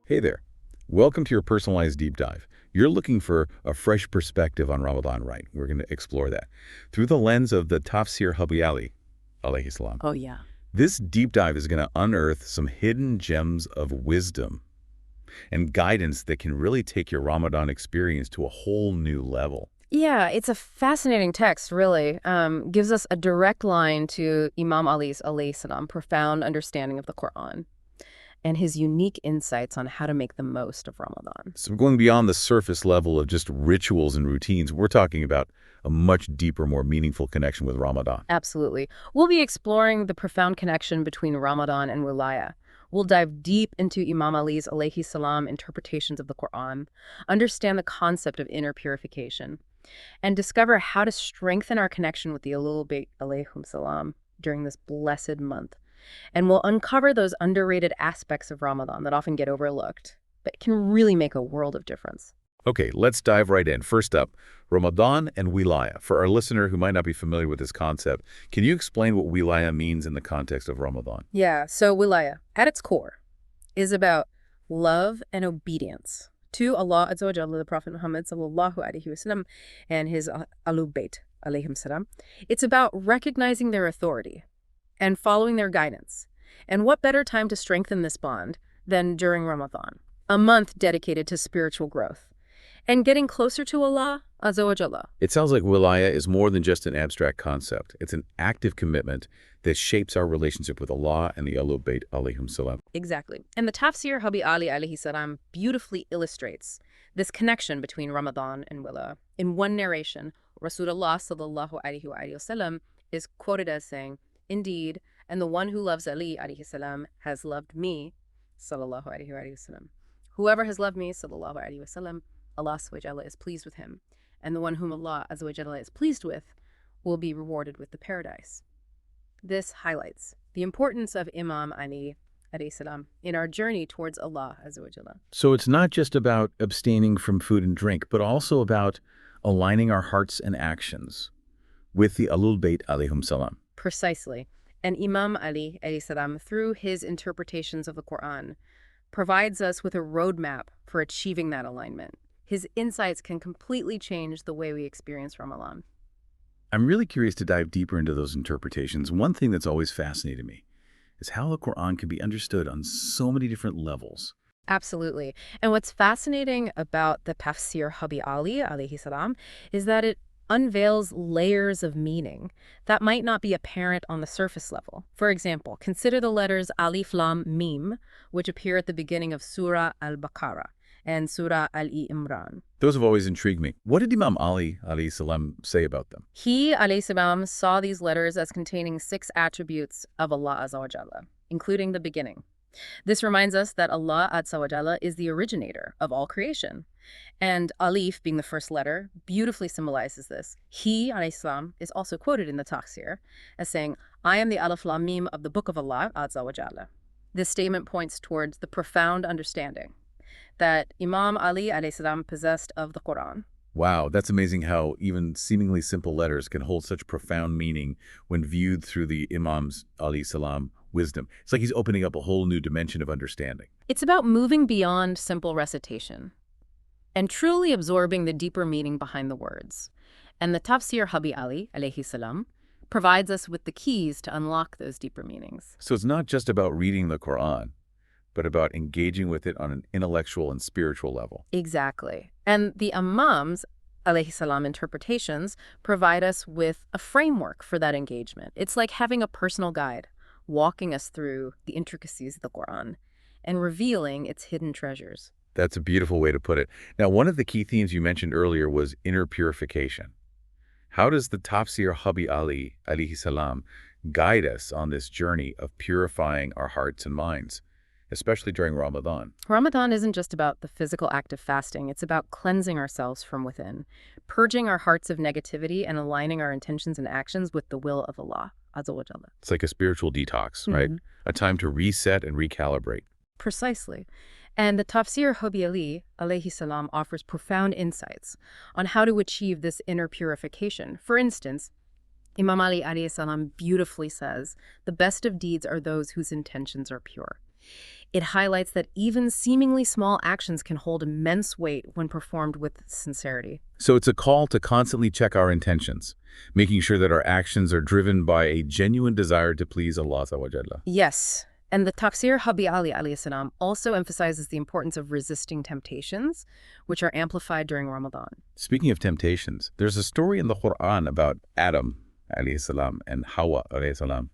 Hey there. Welcome to your personalized deep dive. You're looking for a fresh perspective on Ramadan, right? We're going to explore that through the lens of the Tafseer Ali, alayhi salam. Oh, yeah. This deep dive is going to unearth some hidden gems of wisdom and guidance that can really take your Ramadan experience to a whole new level. Yeah, it's a fascinating text, really. Gives us a direct line to Imam Ali's alayhi salam profound understanding of the Quran and his unique insights on how to make the most of Ramadan. So going beyond the surface level of just rituals and routines, we're talking about a much deeper, more meaningful connection with Ramadan. Absolutely. We'll be exploring the profound connection between Ramadan and Wilayah. We'll dive deep into Imam Ali's alayhi salam interpretations of the Quran, understand the concept of inner purification, and discover how to strengthen our connection with the illuminate alayhum salam during this blessed month. And we'll uncover those underrated aspects of Ramadan that often get overlooked, but can really make a world of difference. Okay, let's dive right in. First up, Ramadan and Wilayah. For our listener who might not be familiar with this concept, can you explain what Wilayah means in the context of Ramadan? Yeah, so Wilayah, at its core, is about love and obedience to Allah azwj, the Prophet Muhammad sallallahu alaihi wasallam, and his Ahlul Bayt alayhim salam. It's about recognizing their authority and following their guidance. And what better time to strengthen this bond than during Ramadan, a month dedicated to spiritual growth and getting closer to Allah azawajalla. It sounds like Wilayah is more than just an abstract concept. It's an active commitment that shapes our relationship with Allah and the Ahlul Bayt alayhim salam. Exactly. And the Tafseer Ali alayhi salam beautifully illustrates this connection between Ramadan and Wilayah. In one narration, Rasulullah sallallahu alaihi wasallam is quoted as saying, "Indeed, and the one who loves Ali alayhi salam has loved me, sallallahu alaihi wasallam. Whoever has loved me, sallallahu alaihi wasallam, Allah azwj is pleased with him, and the one whom Allah azwj is pleased with will be rewarded with the paradise." This highlights the importance of Imam Ali alayhi salam in our journey towards Allah azwj. So it's not just about abstaining from food and drink, but also about aligning our hearts and actions with the Ahlul Bayt alayhim salam. Precisely. And Imam Ali alayhi salam, through his interpretations of the Quran, provides us with a roadmap for achieving that alignment. His insights can completely change the way we experience Ramadan. I'm really curious to dive deeper into those interpretations. One thing that's always fascinated me is how the Quran can be understood on so many different levels. Absolutely. And what's fascinating about the Tafseer Ali alayhi salam is that it unveils layers of meaning that might not be apparent on the surface level. For example, consider the letters Alif Lam Mim, which appear at the beginning of Surah Al-Baqarah and Surah Al-Imran. Those have always intrigued me. What did Imam Ali alayhi salam say about them? He, alayhi salam, saw these letters as containing 6 attributes of Allah azawajalla, including the beginning. This reminds us that Allah azawajalla is the originator of all creation. And Alif, being the first letter, beautifully symbolizes this. He, alayhi salam, is also quoted in the Tafseer as saying, "I am the Alif Lam Mim of the Book of Allah azawajalla." This statement points towards the profound understanding that Imam Ali alayhi salam possessed of the Quran. Wow, that's amazing how even seemingly simple letters can hold such profound meaning when viewed through the Imam's alayhi salam wisdom. It's like he's opening up a whole new dimension of understanding. It's about moving beyond simple recitation and truly absorbing the deeper meaning behind the words. And the Tafseer Ali alayhi salam provides us with the keys to unlock those deeper meanings. So it's not just about reading the Quran, but about engaging with it on an intellectual and spiritual level. Exactly. And the Imams alayhi salam interpretations provide us with a framework for that engagement. It's like having a personal guide, walking us through the intricacies of the Quran and revealing its hidden treasures. That's a beautiful way to put it. Now, one of the key themes you mentioned earlier was inner purification. How does the Tafseer Ali alayhi salam guide us on this journey of purifying our hearts and minds, especially during Ramadan? Ramadan isn't just about the physical act of fasting. It's about cleansing ourselves from within, purging our hearts of negativity and aligning our intentions and actions with the will of Allah azawaj. It's like a spiritual detox, right? A time to reset and recalibrate. Precisely. And the Tafseer Ali alayhi salam offers profound insights on how to achieve this inner purification. For instance, Imam Ali alayhi salam beautifully says, "The best of deeds are those whose intentions are pure." It highlights that even seemingly small actions can hold immense weight when performed with sincerity. So it's a call to constantly check our intentions, making sure that our actions are driven by a genuine desire to please Allah azza jalla. Yes, and the Tafseer Habi Ali alayhi salam also emphasizes the importance of resisting temptations, which are amplified during Ramadan. Speaking of temptations, there's a story in the Quran about Adam alayhi salam and Hawa alayhi salam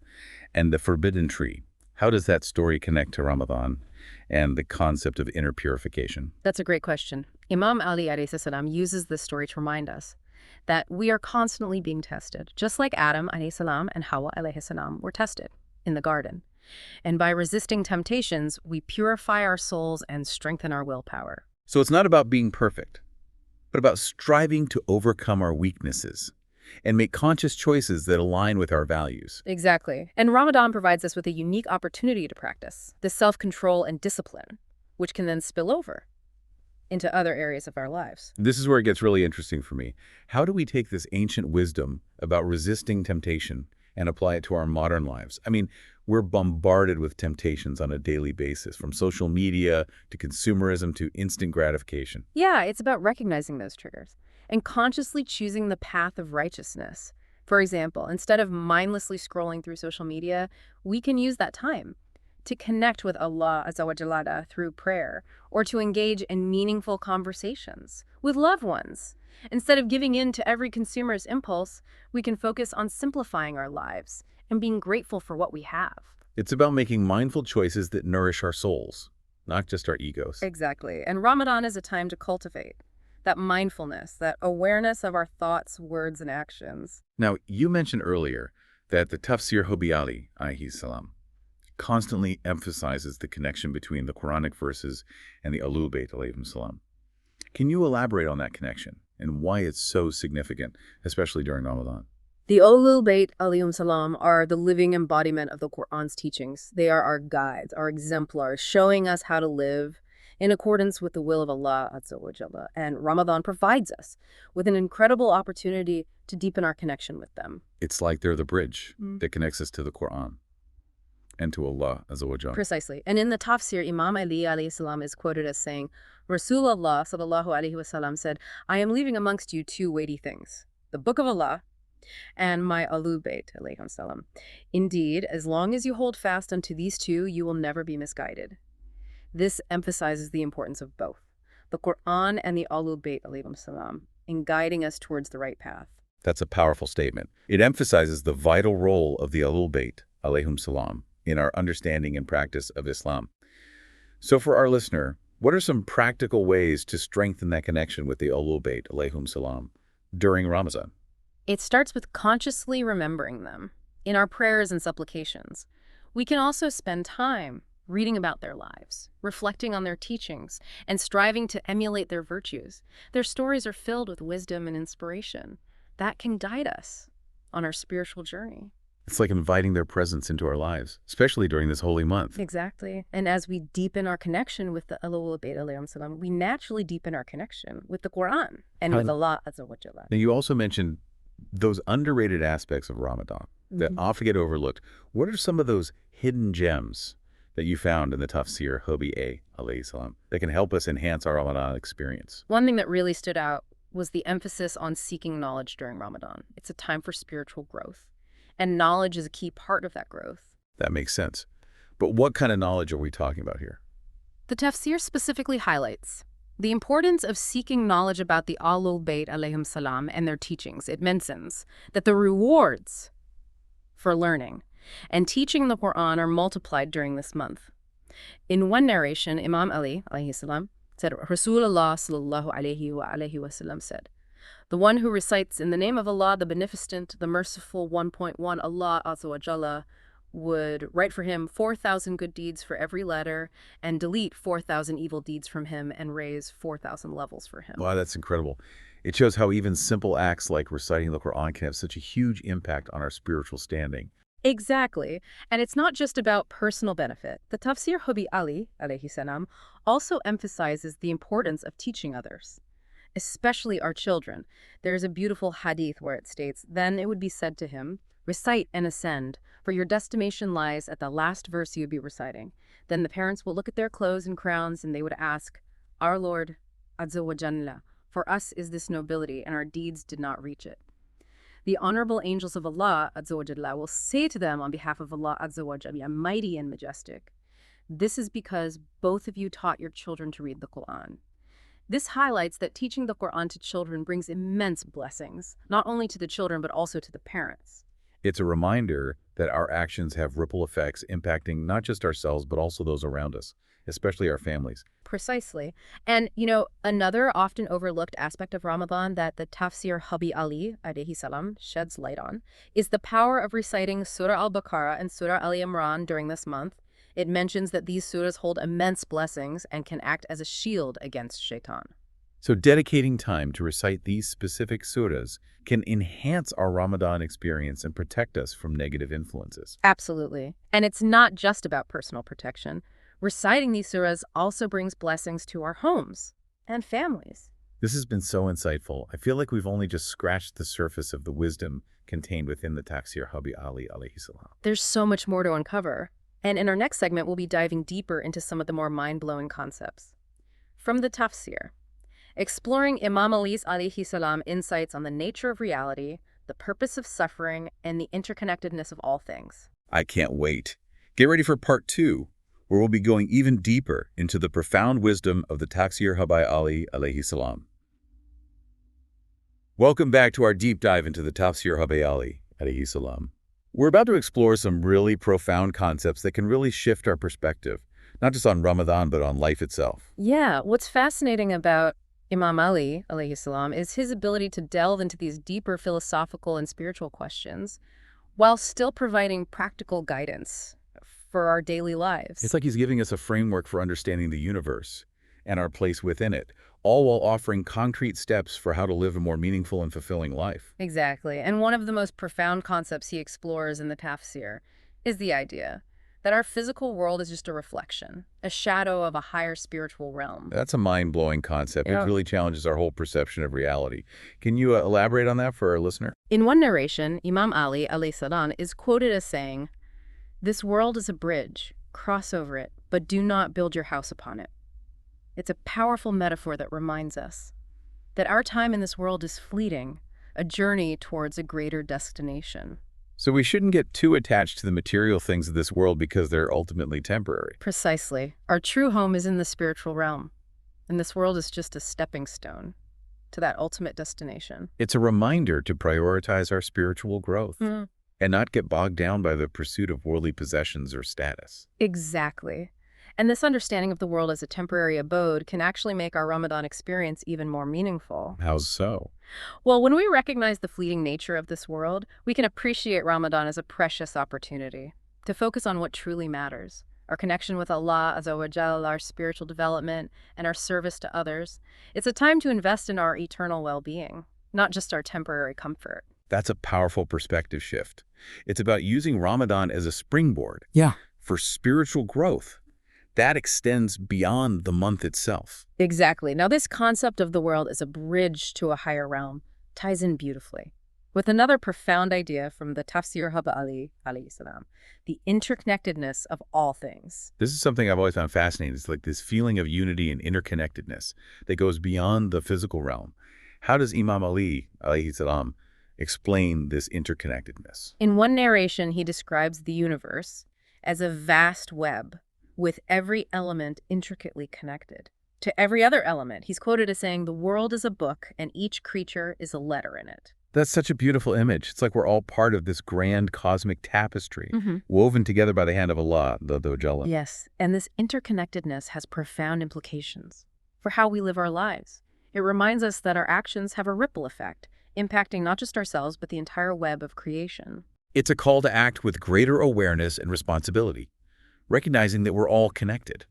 and the forbidden tree. How does that story connect to Ramadan and the concept of inner purification? That's a great question. Imam Ali alayhi salam uses this story to remind us that we are constantly being tested, just like Adam alayhi salam and Hawa alayhi salam were tested in the garden. And by resisting temptations, we purify our souls and strengthen our willpower. So it's not about being perfect, but about striving to overcome our weaknesses and make conscious choices that align with our values. Exactly. And Ramadan provides us with a unique opportunity to practice this self-control and discipline, which can then spill over into other areas of our lives. This is where it gets really interesting for me. How do we take this ancient wisdom about resisting temptation and apply it to our modern lives? I mean, we're bombarded with temptations on a daily basis, from social media to consumerism to instant gratification. Yeah, it's about recognizing those triggers and consciously choosing the path of righteousness. For example, instead of mindlessly scrolling through social media, we can use that time to connect with Allah azwj through prayer or to engage in meaningful conversations with loved ones. Instead of giving in to every consumer's impulse, we can focus on simplifying our lives and being grateful for what we have. It's about making mindful choices that nourish our souls, not just our egos. Exactly. And Ramadan is a time to cultivate that mindfulness, that awareness of our thoughts, words, and actions. Now, you mentioned earlier that the Tafseer Habi Ali alayhi salam constantly emphasizes the connection between the Quranic verses and the Ahlul Bayt alayhim salam. Can you elaborate on that connection and why it's so significant, especially during Ramadan? The Ahlul Bayt alayhim salam are the living embodiment of the Qur'an's teachings. They are our guides, our exemplars, showing us how to live in accordance with the will of Allah azwj. And Ramadan provides us with an incredible opportunity to deepen our connection with them. It's like they're the bridge that connects us to the Quran and to Allah azwaj. Precisely. And in the Tafseer, Imam Ali alayhi salam is quoted as saying, Rasulullah sallallahu alayhi wasallam said, I am leaving amongst you two weighty things, the Book of Allah and my Ahlul Bayt alayhim salam. Indeed, as long as you hold fast unto these two, you will never be misguided. This emphasizes the importance of both, the Quran and the Ahlul Bayt alayhim salam, in guiding us towards the right path. That's a powerful statement. It emphasizes the vital role of the Ahlul Bayt alayhim salam in our understanding and practice of Islam. So for our listener, what are some practical ways to strengthen that connection with the Ahlul Bayt alayhim salam during Ramadan? It starts with consciously remembering them in our prayers and supplications. We can also spend time reading about their lives, reflecting on their teachings, and striving to emulate their virtues. Their stories are filled with wisdom and inspiration that can guide us on our spiritual journey. It's like inviting their presence into our lives, especially during this holy month. Exactly. And as we deepen our connection with the Ahlul Bayt alayhim salam, we naturally deepen our connection with the Quran and with Allah azwj. Now, you also mentioned those underrated aspects of Ramadan that often get overlooked. What are some of those hidden gems that you found in the Tafseer Habi alayhi salam that can help us enhance our Ramadan experience? One thing that really stood out was the emphasis on seeking knowledge during Ramadan. It's a time for spiritual growth, and knowledge is a key part of that growth. That makes sense. But what kind of knowledge are we talking about here? The Tafseer specifically highlights the importance of seeking knowledge about the Ahlul Bayt alayhim salam and their teachings. It mentions that the rewards for learning and teaching the Quran are multiplied during this month. In one narration, Imam Ali alayhi salam said, Rasulullah sallallahu alayhi wasallam said, the one who recites in the name of Allah, the Beneficent, the Merciful 1.1, Allah azwaj, would write for him 4,000 good deeds for every letter and delete 4,000 evil deeds from him and raise 4,000 levels for him. Wow, that's incredible. It shows how even simple acts like reciting the Quran can have such a huge impact on our spiritual standing. Exactly. And it's not just about personal benefit. The Tafseer Habi Ali alayhi salam also emphasizes the importance of teaching others, especially our children. There's a beautiful hadith where it states, then it would be said to him, Recite and ascend, for your destination lies at the last verse you would be reciting. Then the parents will look at their clothes and crowns and they would ask, Our Lord, azwj, for us is this nobility, and our deeds did not reach it. The honorable angels of Allah azwj will say to them on behalf of Allah azwj, mighty and majestic, this is because both of you taught your children to read the Quran. This highlights that teaching the Quran to children brings immense blessings, not only to the children but also to the parents. It's a reminder that our actions have ripple effects impacting not just ourselves but also those around us, especially our families. Precisely. And, another often overlooked aspect of Ramadan that the Tafseer Ali alayhi salam sheds light on is the power of reciting Surah Al-Baqarah and Surah Al-Imran during this month. It mentions that these surahs hold immense blessings and can act as a shield against shaitan. So dedicating time to recite these specific surahs can enhance our Ramadan experience and protect us from negative influences. Absolutely. And it's not just about personal protection. Reciting these surahs also brings blessings to our homes and families. This has been so insightful. I feel like we've only just scratched the surface of the wisdom contained within the Tafseer Ali alayhi salam. There's so much more to uncover. And in our next segment, we'll be diving deeper into some of the more mind-blowing concepts. From the Tafseer, exploring Imam Ali's alayhi salam insights on the nature of reality, the purpose of suffering, and the interconnectedness of all things. I can't wait. Get ready for part 2, where we'll be going even deeper into the profound wisdom of the Tafseer Ali alayhi salam. Welcome back to our deep dive into the Tafseer Ali alayhi salam. We're about to explore some really profound concepts that can really shift our perspective, not just on Ramadan, but on life itself. Yeah, what's fascinating about Imam Ali alayhi salam is his ability to delve into these deeper philosophical and spiritual questions while still providing practical guidance for our daily lives. It's like he's giving us a framework for understanding the universe and our place within it, all while offering concrete steps for how to live a more meaningful and fulfilling life. Exactly. And one of the most profound concepts he explores in the Tafseer is the idea that our physical world is just a reflection, a shadow of a higher spiritual realm. That's a mind-blowing concept. Yeah. It really challenges our whole perception of reality. Can you elaborate on that for our listener? In one narration, Imam Ali alayhi salam is quoted as saying, "This world is a bridge. Cross over it, but do not build your house upon it." It's a powerful metaphor that reminds us that our time in this world is fleeting, a journey towards a greater destination. So we shouldn't get too attached to the material things of this world because they're ultimately temporary. Precisely. Our true home is in the spiritual realm, and this world is just a stepping stone to that ultimate destination. It's a reminder to prioritize our spiritual growth and not get bogged down by the pursuit of worldly possessions or status. Exactly. And this understanding of the world as a temporary abode can actually make our Ramadan experience even more meaningful. How so? Well, when we recognize the fleeting nature of this world, we can appreciate Ramadan as a precious opportunity to focus on what truly matters. Our connection with Allah, azwj, our spiritual development, and our service to others. It's a time to invest in our eternal well-being, not just our temporary comfort. That's a powerful perspective shift. It's about using Ramadan as a springboard for spiritual growth. That extends beyond the month itself. Exactly. Now, this concept of the world as a bridge to a higher realm ties in beautifully with another profound idea from the Tafseer Ali alayhi salam, the interconnectedness of all things. This is something I've always found fascinating. It's like this feeling of unity and interconnectedness that goes beyond the physical realm. How does Imam Ali alayhi salam explain this interconnectedness? In one narration, he describes the universe as a vast web with every element intricately connected to every other element. He's quoted as saying, "The world is a book, and each creature is a letter in it." That's such a beautiful image. It's like we're all part of this grand cosmic tapestry, woven together by the hand of Allah, the Jalla. Yes, and this interconnectedness has profound implications for how we live our lives. It reminds us that our actions have a ripple effect, impacting not just ourselves, but the entire web of creation. It's a call to act with greater awareness and responsibility, recognizing that we're all connected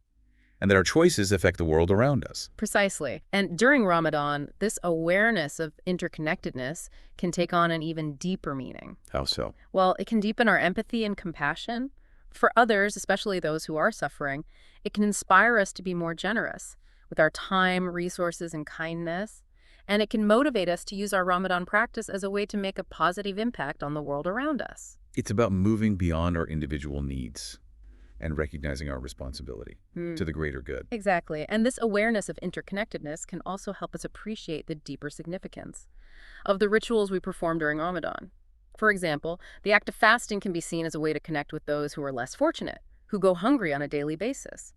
and that our choices affect the world around us. Precisely. And during Ramadan, this awareness of interconnectedness can take on an even deeper meaning. How so? Well, it can deepen our empathy and compassion for others, especially those who are suffering. It can inspire us to be more generous with our time, resources, and kindness. And it can motivate us to use our Ramadan practice as a way to make a positive impact on the world around us. It's about moving beyond our individual needs and recognizing our responsibility to the greater good. Exactly. And this awareness of interconnectedness can also help us appreciate the deeper significance of the rituals we perform during Ramadan. For example, the act of fasting can be seen as a way to connect with those who are less fortunate, who go hungry on a daily basis.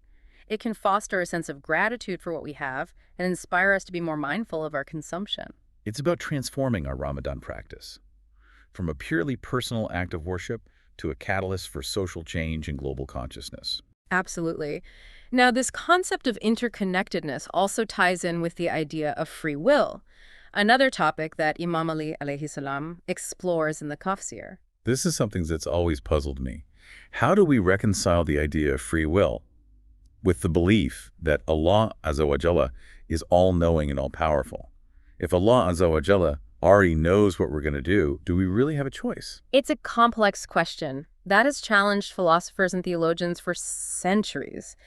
It can foster a sense of gratitude for what we have and inspire us to be more mindful of our consumption. It's about transforming our Ramadan practice from a purely personal act of worship to a catalyst for social change and global consciousness. Absolutely. Now, this concept of interconnectedness also ties in with the idea of free will, another topic that Imam Ali alayhi salam explores in the Tafseer. This is something that's always puzzled me. How do we reconcile the idea of free will with the belief that Allah azwj is all-knowing and all-powerful? If Allah azwj already knows what we're going to do we really have a choice? It's a complex question that has challenged philosophers and theologians for centuries.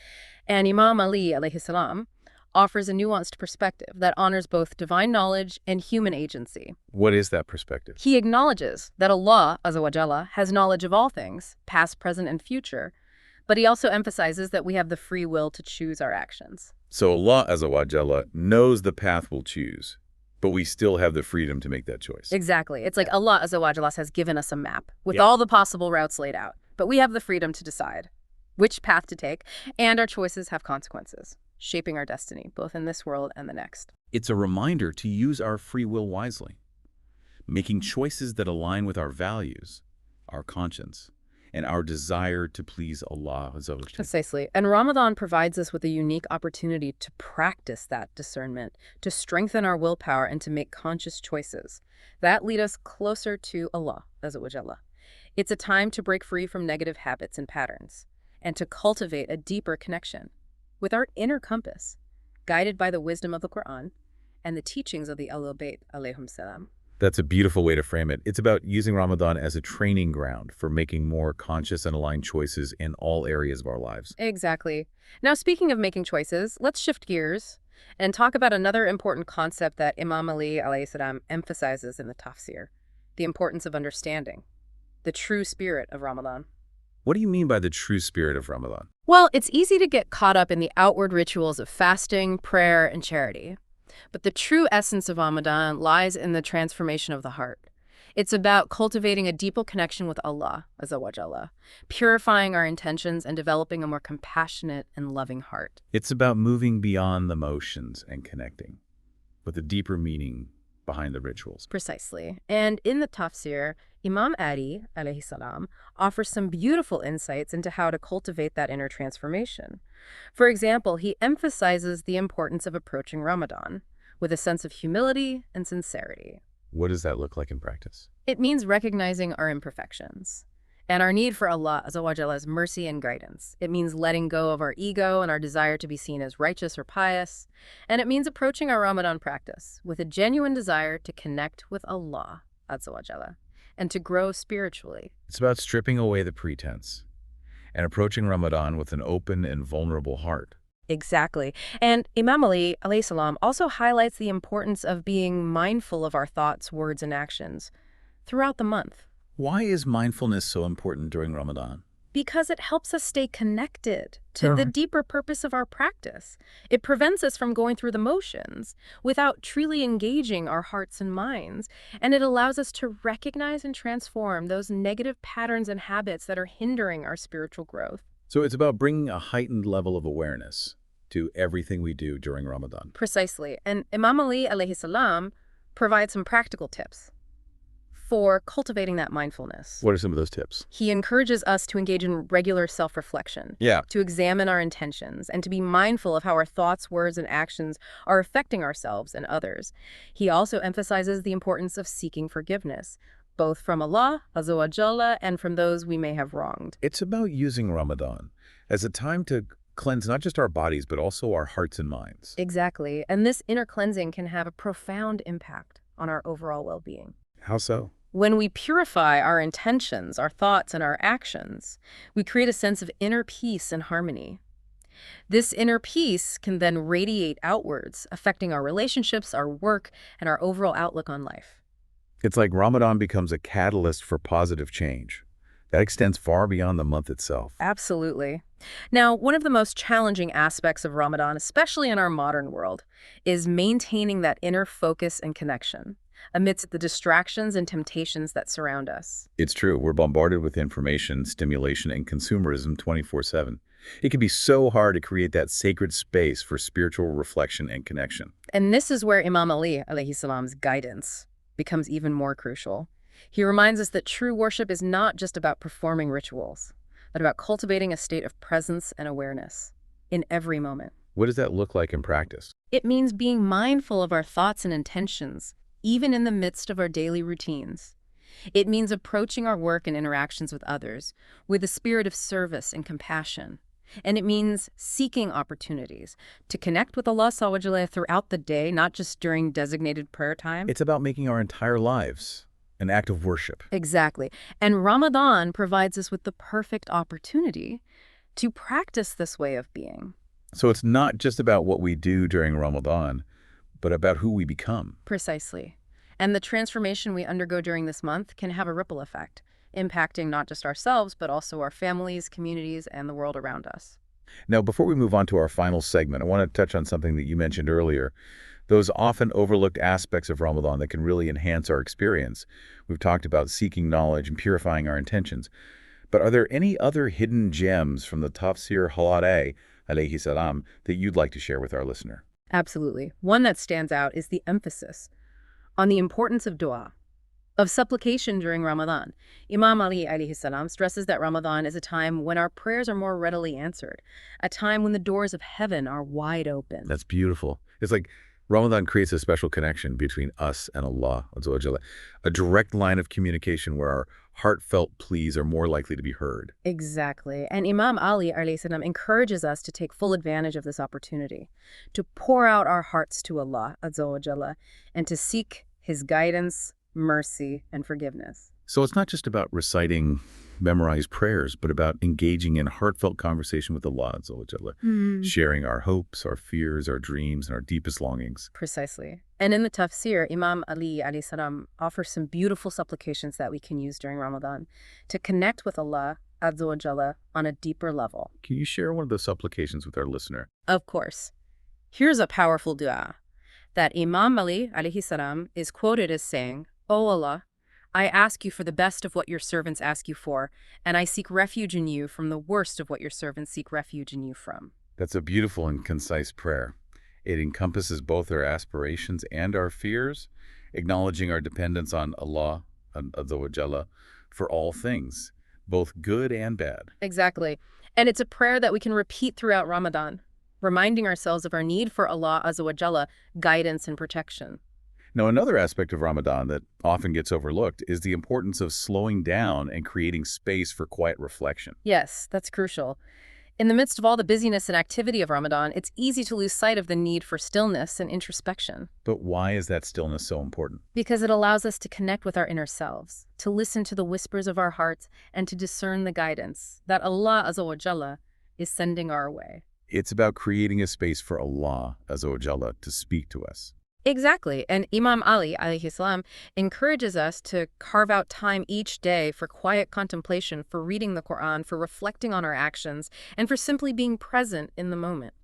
And Imam Ali alayhi salam offers a nuanced perspective that honors both divine knowledge and human agency. What is that perspective? He acknowledges that Allah azawajalla has knowledge of all things, past, present, and future, but he also emphasizes that we have the free will to choose our actions. So Allah azawajal knows the path we'll choose, but we still have the freedom to make that choice. Exactly. It's like Allah azawajalla has given us a map with all the possible routes laid out, but we have the freedom to decide which path to take, and our choices have consequences, shaping our destiny, both in this world and the next. It's a reminder to use our free will wisely, making choices that align with our values, our conscience, and our desire to please Allah azawajal. Precisely. And Ramadan provides us with a unique opportunity to practice that discernment, to strengthen our willpower, and to make conscious choices that lead us closer to Allah azawajal. It's a time to break free from negative habits and patterns, and to cultivate a deeper connection with our inner compass, guided by the wisdom of the Quran and the teachings of the Ahlul Bayt alayhim salam. That's a beautiful way to frame it. It's about using Ramadan as a training ground for making more conscious and aligned choices in all areas of our lives. Exactly. Now, speaking of making choices, let's shift gears and talk about another important concept that Imam Ali alayhi salam emphasizes in the Tafseer, the importance of understanding the true spirit of Ramadan. What do you mean by the true spirit of Ramadan? Well, it's easy to get caught up in the outward rituals of fasting, prayer, and charity. But the true essence of Ramadan lies in the transformation of the heart. It's about cultivating a deeper connection with Allah azawajal, purifying our intentions, and developing a more compassionate and loving heart. It's about moving beyond the motions and connecting with a deeper meaning behind the rituals. Precisely. And in the Tafseer, Imam Ali alayhi salam offers some beautiful insights into how to cultivate that inner transformation. For example, he emphasizes the importance of approaching Ramadan with a sense of humility and sincerity. What does that look like in practice? It means recognizing our imperfections and our need for Allah azawajala's mercy and guidance. It means letting go of our ego and our desire to be seen as righteous or pious. And it means approaching our Ramadan practice with a genuine desire to connect with Allah azawajala and to grow spiritually. It's about stripping away the pretense and approaching Ramadan with an open and vulnerable heart. Exactly. And Imam Ali alayhi salam also highlights the importance of being mindful of our thoughts, words, and actions throughout the month. Why is mindfulness so important during Ramadan? Because it helps us stay connected to the deeper purpose of our practice. It prevents us from going through the motions without truly engaging our hearts and minds. And it allows us to recognize and transform those negative patterns and habits that are hindering our spiritual growth. So it's about bringing a heightened level of awareness to everything we do during Ramadan. Precisely. And Imam Ali alayhi salam provides some practical tips for cultivating that mindfulness. What are some of those tips? He encourages us to engage in regular self-reflection, to examine our intentions, and to be mindful of how our thoughts, words, and actions are affecting ourselves and others. He also emphasizes the importance of seeking forgiveness, both from Allah azawajalla and from those we may have wronged. It's about using Ramadan as a time to cleanse not just our bodies, but also our hearts and minds. Exactly. And this inner cleansing can have a profound impact on our overall well-being. How so? When we purify our intentions, our thoughts, and our actions, we create a sense of inner peace and harmony. This inner peace can then radiate outwards, affecting our relationships, our work, and our overall outlook on life. It's like Ramadan becomes a catalyst for positive change. That extends far beyond the month itself. Absolutely. Now, one of the most challenging aspects of Ramadan, especially in our modern world, is maintaining that inner focus and connection amidst the distractions and temptations that surround us. It's true, we're bombarded with information, stimulation, and consumerism 24/7. It can be so hard to create that sacred space for spiritual reflection and connection. And this is where Imam Ali alayhi salam's guidance becomes even more crucial. He reminds us that true worship is not just about performing rituals, but about cultivating a state of presence and awareness in every moment. What does that look like in practice? It means being mindful of our thoughts and intentions, even in the midst of our daily routines. It means approaching our work and interactions with others with a spirit of service and compassion. And it means seeking opportunities to connect with Allah SWT throughout the day, not just during designated prayer time. It's about making our entire lives an act of worship. Exactly. And Ramadan provides us with the perfect opportunity to practice this way of being. So it's not just about what we do during Ramadan, but about who we become. Precisely. And the transformation we undergo during this month can have a ripple effect, impacting not just ourselves, but also our families, communities, and the world around us. Now, before we move on to our final segment, I want to touch on something that you mentioned earlier, those often overlooked aspects of Ramadan that can really enhance our experience. We've talked about seeking knowledge and purifying our intentions. But are there any other hidden gems from the Tafseer alayhi salam that you'd like to share with our listener? Absolutely. One that stands out is the emphasis on the importance of dua, of supplication during Ramadan. Imam Ali alayhi salam stresses that Ramadan is a time when our prayers are more readily answered, a time when the doors of heaven are wide open. That's beautiful. It's like Ramadan creates a special connection between us and Allah, azwj, a direct line of communication where our heartfelt pleas are more likely to be heard. Exactly. And Imam Ali alayhi salam encourages us to take full advantage of this opportunity, to pour out our hearts to Allah, azwj, and to seek His guidance, mercy, and forgiveness. So it's not just about reciting memorized prayers, but about engaging in heartfelt conversation with Allah, sharing our hopes, our fears, our dreams, and our deepest longings. Precisely. And in the Tafseer, Imam Ali alayhi salam offers some beautiful supplications that we can use during Ramadan to connect with Allah azwaj on a deeper level. Can you share one of those supplications with our listener? Of course. Here's a powerful dua that Imam Ali alayhi salam is quoted as saying, "O Allah, I ask you for the best of what your servants ask you for, and I seek refuge in you from the worst of what your servants seek refuge in you from." That's a beautiful and concise prayer. It encompasses both our aspirations and our fears, acknowledging our dependence on Allah, azwaj, for all things, both good and bad. Exactly. And it's a prayer that we can repeat throughout Ramadan, reminding ourselves of our need for Allah azwaj, guidance and protection. Now, another aspect of Ramadan that often gets overlooked is the importance of slowing down and creating space for quiet reflection. Yes, that's crucial. In the midst of all the busyness and activity of Ramadan, it's easy to lose sight of the need for stillness and introspection. But why is that stillness so important? Because it allows us to connect with our inner selves, to listen to the whispers of our hearts, and to discern the guidance that Allah azawajalla is sending our way. It's about creating a space for Allah azawajalla to speak to us. Exactly. And Imam Ali alayhi salam encourages us to carve out time each day for quiet contemplation, for reading the Quran, for reflecting on our actions, and for simply being present in the moment.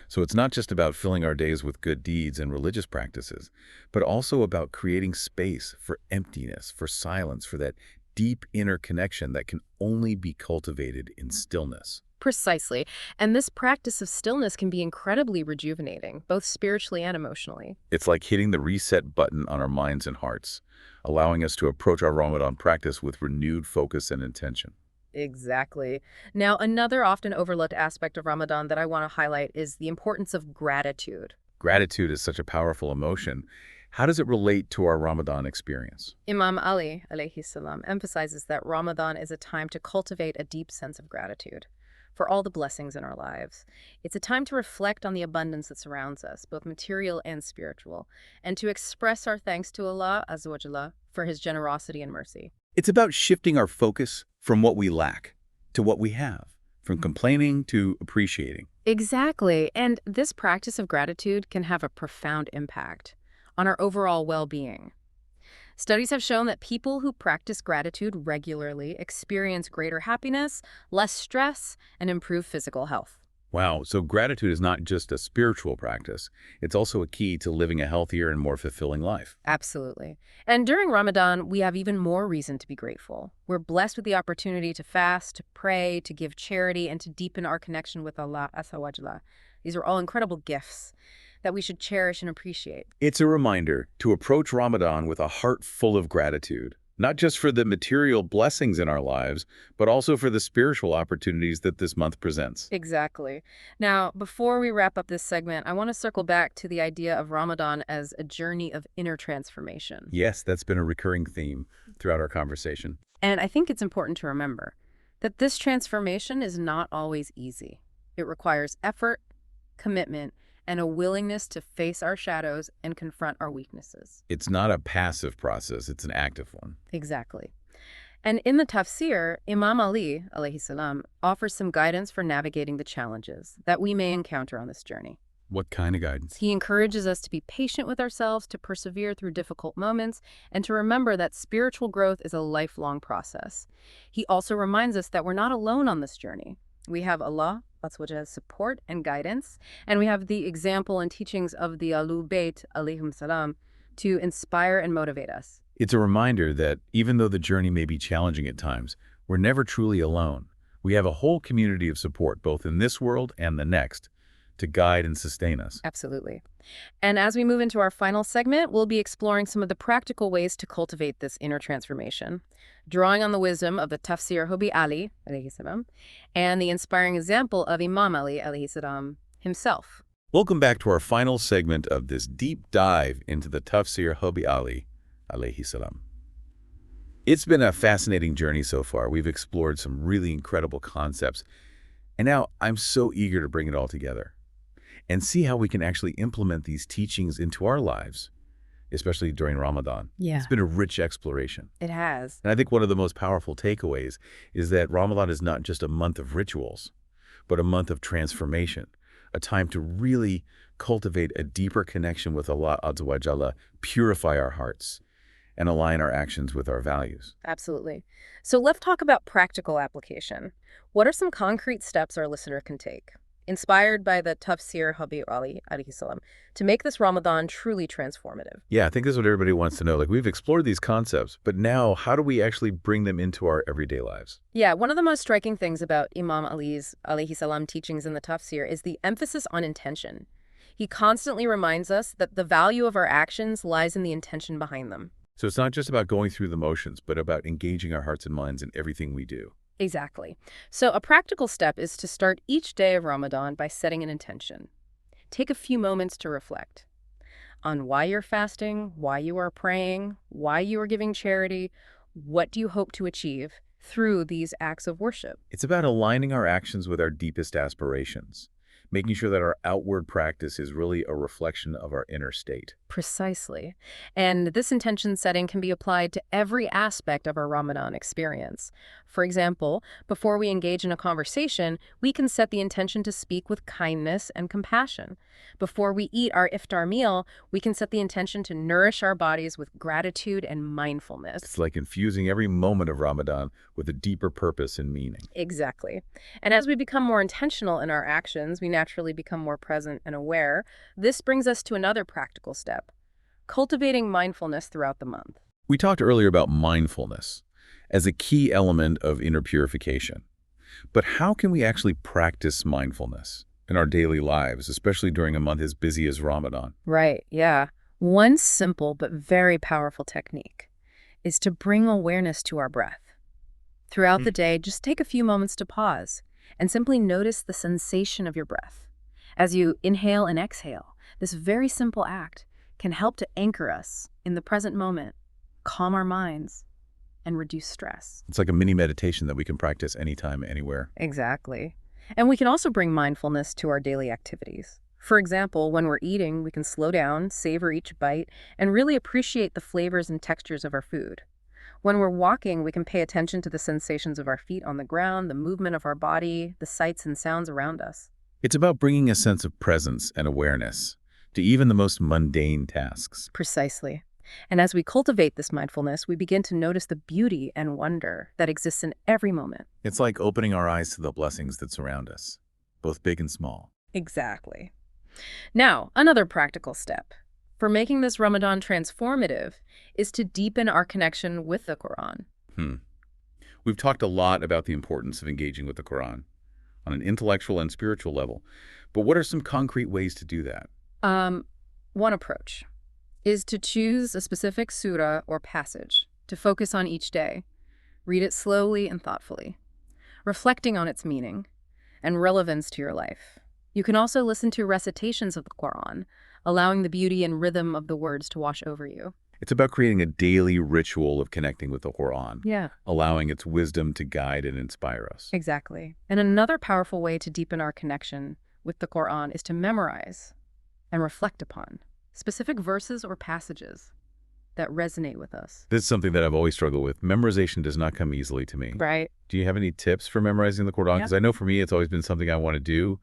So it's not just about filling our days with good deeds and religious practices, but also about creating space for emptiness, for silence, for that deep inner connection that can only be cultivated in stillness. Precisely. And this practice of stillness can be incredibly rejuvenating, both spiritually and emotionally. It's like hitting the reset button on our minds and hearts, allowing us to approach our Ramadan practice with renewed focus and intention. Exactly. Now, another often overlooked aspect of Ramadan that I want to highlight is the importance of gratitude. Gratitude is such a powerful emotion. How does it relate to our Ramadan experience? Imam Ali alayhi salam emphasizes that Ramadan is a time to cultivate a deep sense of gratitude for all the blessings in our lives. It's a time to reflect on the abundance that surrounds us, both material and spiritual, and to express our thanks to Allah azawajalla for His generosity and mercy. It's about shifting our focus from what we lack to what we have, from complaining to appreciating. Exactly. And this practice of gratitude can have a profound impact on our overall well-being. Studies have shown that people who practice gratitude regularly experience greater happiness, less stress, and improved physical health. Wow, so gratitude is not just a spiritual practice. It's also a key to living a healthier and more fulfilling life. Absolutely. And during Ramadan, we have even more reason to be grateful. We're blessed with the opportunity to fast, to pray, to give charity, and to deepen our connection with Allah, asws. These are all incredible gifts that we should cherish and appreciate. It's a reminder to approach Ramadan with a heart full of gratitude, not just for the material blessings in our lives, but also for the spiritual opportunities that this month presents. Exactly. Now, before we wrap up this segment, I want to circle back to the idea of Ramadan as a journey of inner transformation. Yes, that's been a recurring theme throughout our conversation. And I think it's important to remember that this transformation is not always easy. It requires effort, commitment, and a willingness to face our shadows and confront our weaknesses. It's not a passive process, it's an active one. Exactly. And in the Tafseer, Imam Ali, alayhi salam, offers some guidance for navigating the challenges that we may encounter on this journey. What kind of guidance? He encourages us to be patient with ourselves, to persevere through difficult moments, and to remember that spiritual growth is a lifelong process. He also reminds us that we're not alone on this journey. We have Allah, azwj's support and guidance, and we have the example and teachings of the Ahlul Bayt, alayhim salam, to inspire and motivate us. It's a reminder that even though the journey may be challenging at times, we're never truly alone. We have a whole community of support, both in this world and the next, to guide and sustain us. Absolutely. And as we move into our final segment, we'll be exploring some of the practical ways to cultivate this inner transformation, drawing on the wisdom of the Tafseer Hubbi Ali, alayhi salam, and the inspiring example of Imam Ali, alayhi salam, himself. Welcome back to our final segment of this deep dive into the Tafseer Hubbi Ali, alayhi salam. It's been a fascinating journey so far. We've explored some really incredible concepts, and now I'm so eager to bring it all together and see how we can actually implement these teachings into our lives, especially during Ramadan. Yeah, It's been a rich exploration. it has. And I think one of the most powerful takeaways is that Ramadan is not just a month of rituals, but a month of transformation, a time to really cultivate a deeper connection with Allah azwj, purify our hearts, and align our actions with our values. Absolutely. So let's talk about practical application. What are some concrete steps our listener can take, inspired by the Tafseer Hubbi Ali, alayhi salam, to make this Ramadan truly transformative? Yeah, I think this is what everybody wants to know. Like, we've explored these concepts, but now how do we actually bring them into our everyday lives? Yeah, one of the most striking things about Imam Ali's alayhi salam teachings in the Tafseer is the emphasis on intention. He constantly reminds us that the value of our actions lies in the intention behind them. So it's not just about going through the motions, but about engaging our hearts and minds in everything we do. Exactly. So a practical step is to start each day of Ramadan by setting an intention. Take a few moments to reflect on why you're fasting, why you are praying, why you are giving charity, what do you hope to achieve through these acts of worship. It's about aligning our actions with our deepest aspirations, making sure that our outward practice is really a reflection of our inner state. Precisely. And this intention setting can be applied to every aspect of our Ramadan experience. For example, before we engage in a conversation, we can set the intention to speak with kindness and compassion. Before we eat our iftar meal, we can set the intention to nourish our bodies with gratitude and mindfulness. It's like infusing every moment of Ramadan with a deeper purpose and meaning. Exactly. And as we become more intentional in our actions, we naturally become more present and aware. This brings us to another practical step: cultivating mindfulness throughout the month. We talked earlier about mindfulness as a key element of inner purification. But how can we actually practice mindfulness in our daily lives, especially during a month as busy as Ramadan? Right, yeah. One simple but very powerful technique is to bring awareness to our breath. Throughout the day, just take a few moments to pause and simply notice the sensation of your breath. As you inhale and exhale, this very simple act can help to anchor us in the present moment, calm our minds, and reduce stress. It's like a mini meditation that we can practice anytime, anywhere. Exactly. And we can also bring mindfulness to our daily activities. For example, when we're eating, we can slow down, savor each bite, and really appreciate the flavors and textures of our food. When we're walking, we can pay attention to the sensations of our feet on the ground, the movement of our body, the sights and sounds around us. It's about bringing a sense of presence and awareness to even the most mundane tasks. Precisely. And as we cultivate this mindfulness, we begin to notice the beauty and wonder that exists in every moment. It's like opening our eyes to the blessings that surround us, both big and small. Exactly. Now, another practical step for making this Ramadan transformative is to deepen our connection with the Quran. Hmm. We've talked a lot about the importance of engaging with the Quran on an intellectual and spiritual level, but what are some concrete ways to do that? One approach is to choose a specific surah or passage to focus on each day. Read it slowly and thoughtfully, reflecting on its meaning and relevance to your life. You can also listen to recitations of the Quran, allowing the beauty and rhythm of the words to wash over you. It's about creating a daily ritual of connecting with the Quran, Yeah, allowing its wisdom to guide and inspire us. exactly. And another powerful way to deepen our connection with the Quran is to memorize and reflect upon specific verses or passages that resonate with us. This is something that I've always struggled with. Memorization does not come easily to me. Right. Do you have any tips for memorizing the Quran? Because I know for me, it's always been something I want to do,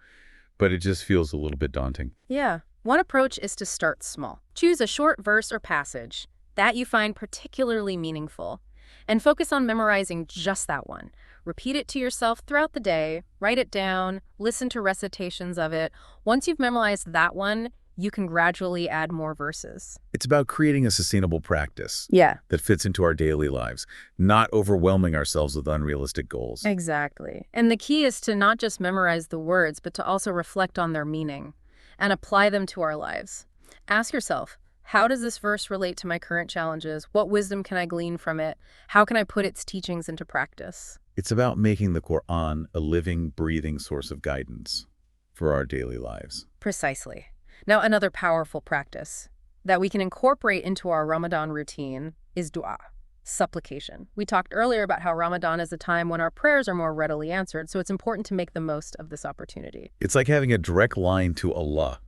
but it just feels a little bit daunting. Yeah. One approach is to start small. Choose a short verse or passage that you find particularly meaningful and focus on memorizing just that one. Repeat it to yourself throughout the day, write it down, listen to recitations of it. Once you've memorized that one, you can gradually add more verses. It's about creating a sustainable practice Yeah, that fits into our daily lives, not overwhelming ourselves with unrealistic goals. exactly. And the key is to not just memorize the words, but to also reflect on their meaning and apply them to our lives. Ask yourself, how does this verse relate to my current challenges? What wisdom can I glean from it? How can I put its teachings into practice? It's about making the Quran a living, breathing source of guidance for our daily lives. Precisely. Now, another powerful practice that we can incorporate into our Ramadan routine is dua, supplication. We talked earlier about how Ramadan is a time when our prayers are more readily answered, so it's important to make the most of this opportunity. It's like having a direct line to Allah,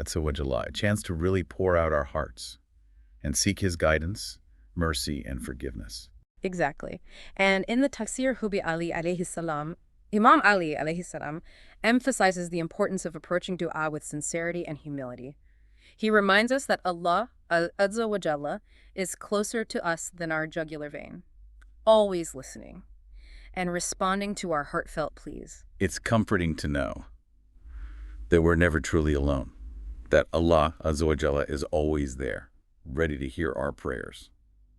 azwj, a chance to really pour out our hearts and seek His guidance, mercy, and forgiveness. Exactly. And in the Tafseer Ali alayhi salam, Imam Ali alayhi salam emphasizes the importance of approaching dua with sincerity and humility. He reminds us that Allah, azwj, is closer to us than our jugular vein, always listening and responding to our heartfelt pleas. It's comforting to know that we're never truly alone, that Allah, azwj, is always there, ready to hear our prayers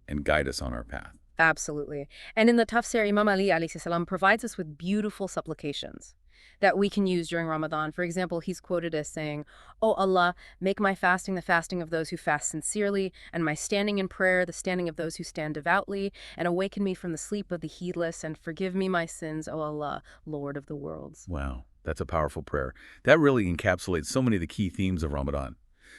and guide us on our path. Absolutely. And in the Tafseer, Imam Ali alayhi salam provides us with beautiful supplications that we can use during Ramadan. For example, he's quoted as saying, "O Allah, make my fasting the fasting of those who fast sincerely, and my standing in prayer the standing of those who stand devoutly, and awaken me from the sleep of the heedless, and forgive me my sins, O Allah, Lord of the worlds." Wow, that's a powerful prayer. That really encapsulates so many of the key themes of Ramadan: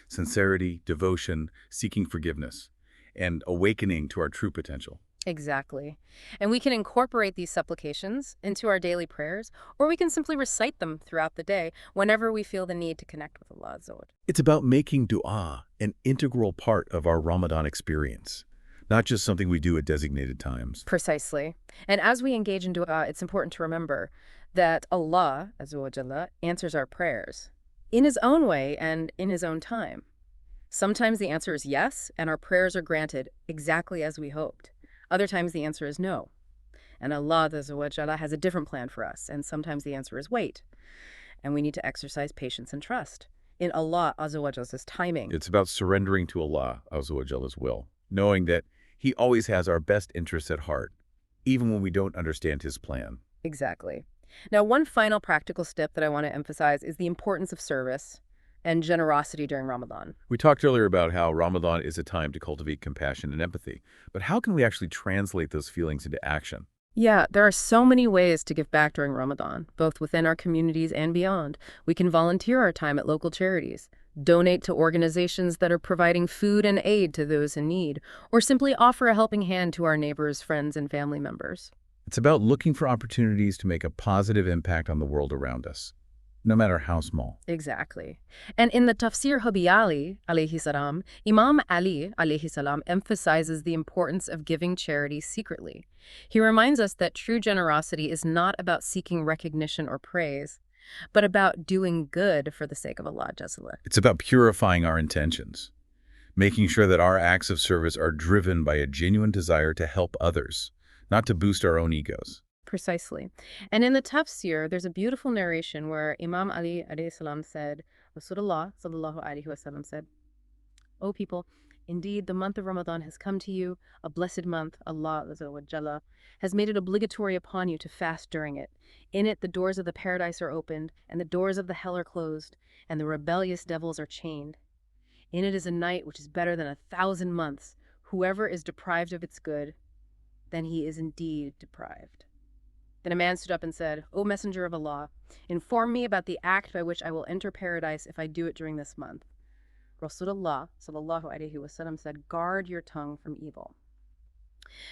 sincerity, devotion, seeking forgiveness, and awakening to our true potential. Exactly. And we can incorporate these supplications into our daily prayers, or we can simply recite them throughout the day whenever we feel the need to connect with Allah azwj. It's about making dua an integral part of our Ramadan experience, not just something we do at designated times. Precisely. And as we engage in dua, it's important to remember that Allah azwj answers our prayers in His own way and in His own time. Sometimes the answer is yes, and our prayers are granted exactly as we hoped. Other times the answer is no. And Allah azwj has a different plan for us, and sometimes the answer is wait. And we need to exercise patience and trust in Allah azwj's timing. It's about surrendering to Allah, azwaj's will, knowing that He always has our best interests at heart, even when we don't understand His plan. Exactly. Now, one final practical step that I want to emphasize is the importance of service and generosity during Ramadan. We talked earlier about how Ramadan is a time to cultivate compassion and empathy, but how can we actually translate those feelings into action? Yeah, there are so many ways to give back during Ramadan, both within our communities and beyond. We can volunteer our time at local charities, donate to organizations that are providing food and aid to those in need, or simply offer a helping hand to our neighbors, friends, and family members. It's about looking for opportunities to make a positive impact on the world around us, no matter how small. Exactly. And in the Tafseer Ali alayhi salam, Imam Ali alayhi salam emphasizes the importance of giving charity secretly. He reminds us that true generosity is not about seeking recognition or praise, but about doing good for the sake of Allah Jalla. It's about purifying our intentions, making sure that our acts of service are driven by a genuine desire to help others, not to boost our own egos. Precisely. And in the Tafseer, there's a beautiful narration where Imam Ali alayhi salam said, Rasulullah sallallahu alaihi wasallam said, O people, indeed the month of Ramadan has come to you, a blessed month. Allah azwj has made it obligatory upon you to fast during it. In it the doors of the paradise are opened, and the doors of the hell are closed, and the rebellious devils are chained. In it is a night which is better than 1,000 months. Whoever is deprived of its good, then he is indeed deprived. Then a man stood up and said, O Messenger of Allah, inform me about the act by which I will enter paradise if I do it during this month. Rasulullah sallallahu alaihi wasallam said, guard your tongue from evil.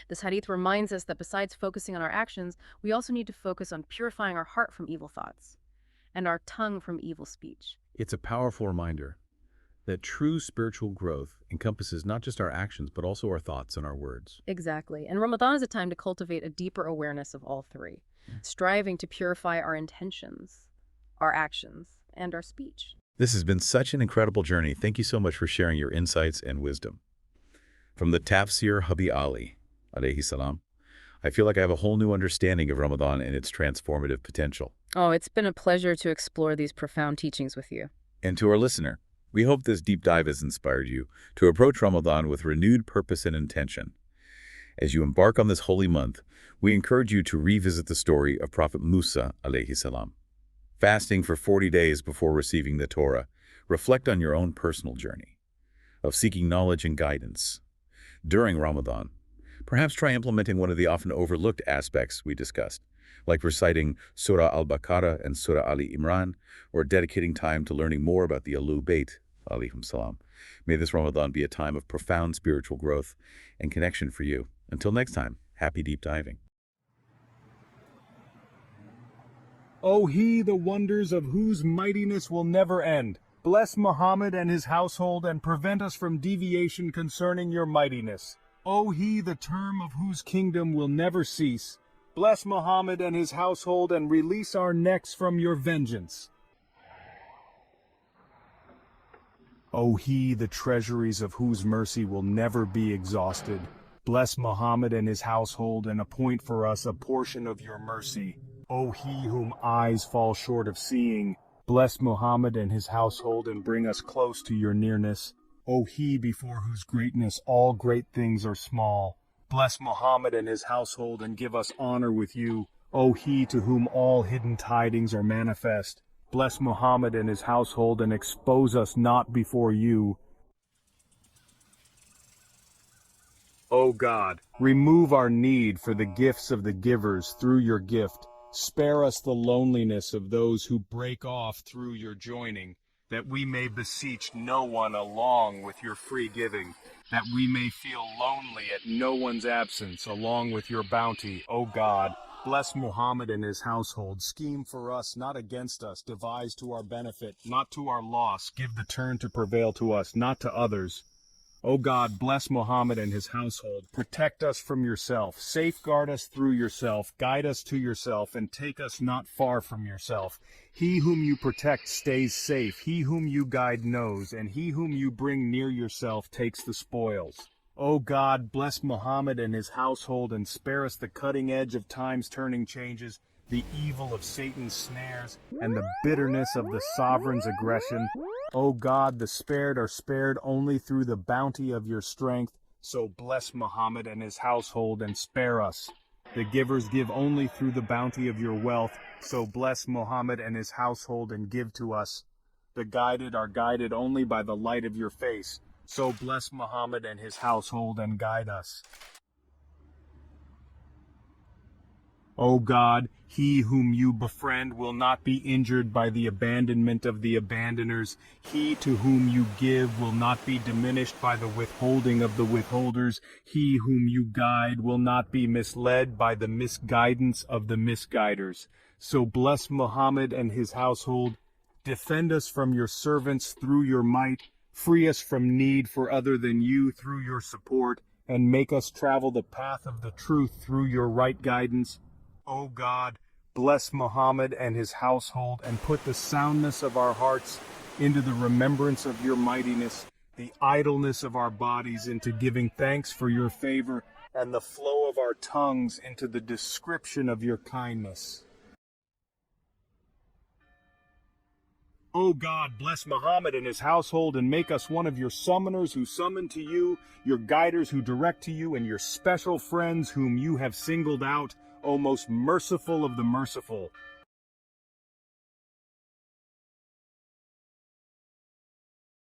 This hadith reminds us that besides focusing on our actions, we also need to focus on purifying our heart from evil thoughts and our tongue from evil speech. It's a powerful reminder that true spiritual growth encompasses not just our actions, but also our thoughts and our words. Exactly. And Ramadan is a time to cultivate a deeper awareness of all three, striving to purify our intentions, our actions, and our speech. This has been such an incredible journey. Thank you so much for sharing your insights and wisdom. From the Tafseer Habi Ali, alayhi salam, I feel like I have a whole new understanding of Ramadan and its transformative potential. Oh, it's been a pleasure to explore these profound teachings with you. And to our listener, we hope this deep dive has inspired you to approach Ramadan with renewed purpose and intention. As you embark on this holy month, we encourage you to revisit the story of Prophet Musa, alayhi salam. Fasting for 40 days before receiving the Torah, reflect on your own personal journey of seeking knowledge and guidance. During Ramadan, perhaps try implementing one of the often overlooked aspects we discussed, like reciting Surah Al-Baqarah and Surah Ali Imran, or dedicating time to learning more about the Ahlul Bayt, alayhim salam. May this Ramadan be a time of profound spiritual growth and connection for you. Until next time, happy deep diving. O he, the wonders of whose mightiness will never end. Bless Muhammad and his household and prevent us from deviation concerning your mightiness. O he, the term of whose kingdom will never cease. Bless Muhammad and his household and release our necks from your vengeance. O he, the treasuries of whose mercy will never be exhausted. Bless Muhammad and his household and appoint for us a portion of your mercy. O he whom eyes fall short of seeing, bless Muhammad and his household and bring us close to your nearness. O he before whose greatness all great things are small, bless Muhammad and his household and give us honor with you. O he to whom all hidden tidings are manifest, bless Muhammad and his household and expose us not before you. O God, remove our need for the gifts of the givers through your gift. Spare us the loneliness of those who break off through your joining, that we may beseech no one along with your free giving, that we may feel lonely at no one's absence along with your bounty. O God, bless Muhammad and his household. Scheme for us, not against us. Devise to our benefit, not to our loss. Give the turn to prevail to us, not to others. O God, bless Muhammad and his household. Protect us from yourself. Safeguard us through yourself. Guide us to yourself, and take us not far from yourself. He whom you protect stays safe. He whom you guide knows, and he whom you bring near yourself takes the spoils. O God, bless Muhammad and his household, and spare us the cutting edge of time's turning changes, the evil of Satan's snares, and the bitterness of the sovereign's aggression. O God, the spared are spared only through the bounty of your strength, so bless Muhammad and his household and spare us. The givers give only through the bounty of your wealth, so bless Muhammad and his household and give to us. The guided are guided only by the light of your face, so bless Muhammad and his household and guide us. O God, he whom you befriend will not be injured by the abandonment of the abandoners. He to whom you give will not be diminished by the withholding of the withholders. He whom you guide will not be misled by the misguidance of the misguiders. So bless Muhammad and his household. Defend us from your servants through your might. Free us from need for other than you through your support, and make us travel the path of the truth through your right guidance. O God, bless Muhammad and his household, and put the soundness of our hearts into the remembrance of your mightiness, the idleness of our bodies into giving thanks for your favor, and the flow of our tongues into the description of your kindness. O God, bless Muhammad and his household, and make us one of your summoners who summon to you, your guiders who direct to you, and your special friends whom you have singled out, O most merciful of the merciful.